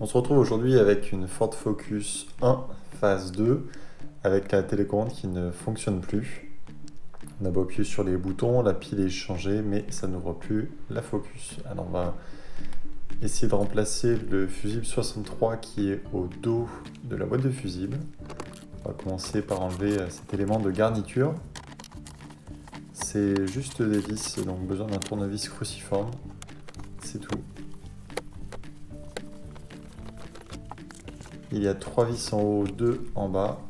On se retrouve aujourd'hui avec une Ford Focus 1 phase 2 avec la télécommande qui ne fonctionne plus. On a beau appuyer sur les boutons, la pile est changée, mais ça n'ouvre plus la Focus. Alors on va essayer de remplacer le fusible 63 qui est au dos de la boîte de fusible. On va commencer par enlever cet élément de garniture. C'est juste des vis, donc besoin d'un tournevis cruciforme. C'est tout. Il y a 3 vis en haut, 2 en bas.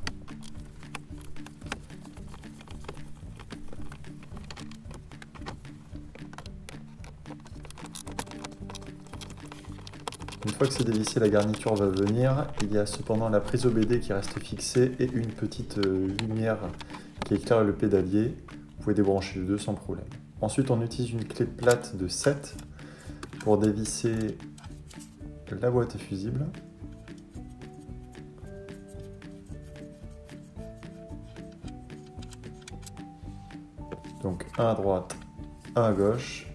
Une fois que c'est dévissé, la garniture va venir. Il y a cependant la prise OBD qui reste fixée et une petite lumière qui éclaire le pédalier. Vous pouvez débrancher les deux sans problème. Ensuite, on utilise une clé plate de 7 pour dévisser la boîte fusible. Donc un à droite, un à gauche.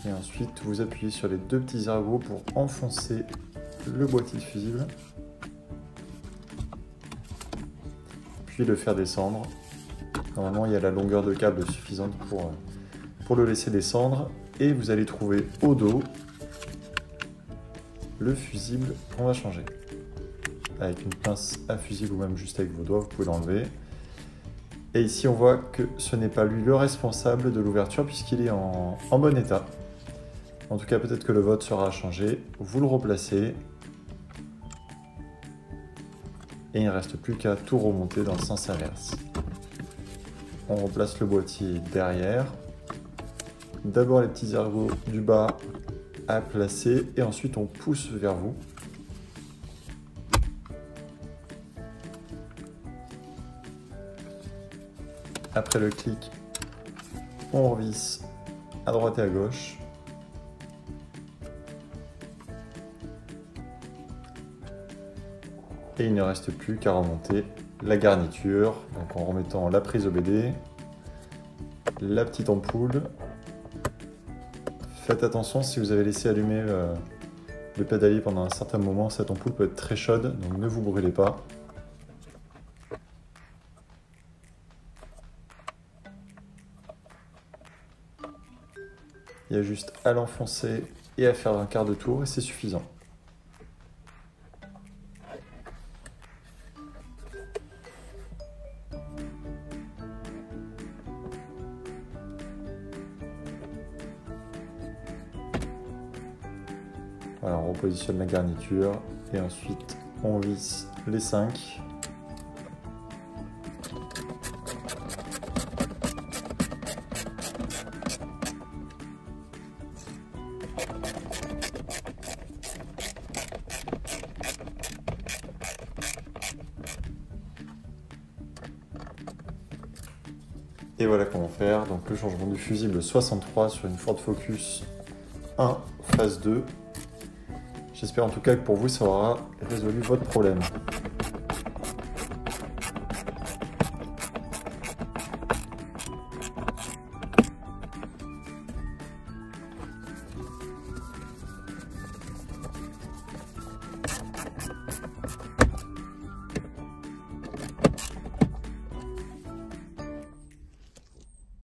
Et ensuite, vous appuyez sur les deux petits ergots pour enfoncer le boîtier de fusible. Puis le faire descendre. Normalement, il y a la longueur de câble suffisante pour le laisser descendre. Et vous allez trouver au dos le fusible qu'on va changer. Avec une pince à fusible ou même juste avec vos doigts, vous pouvez l'enlever. Et ici, on voit que ce n'est pas lui le responsable de l'ouverture puisqu'il est en bon état. En tout cas, peut-être que le vôtre sera changé. Vous le replacez. Et il ne reste plus qu'à tout remonter dans le sens inverse. On replace le boîtier derrière. D'abord les petits ergots du bas à placer et ensuite on pousse vers vous. Après le clic, on revisse à droite et à gauche. Et il ne reste plus qu'à remonter la garniture, donc en remettant la prise OBD, la petite ampoule. Faites attention, si vous avez laissé allumer le pédalier pendant un certain moment, cette ampoule peut être très chaude, donc ne vous brûlez pas. Il y a juste à l'enfoncer et à faire un quart de tour et c'est suffisant. Voilà, on repositionne la garniture et ensuite on visse les 5. Et voilà comment faire. Donc le changement du fusible 63 sur une Ford Focus 1 phase 2. J'espère en tout cas que pour vous, ça aura résolu votre problème.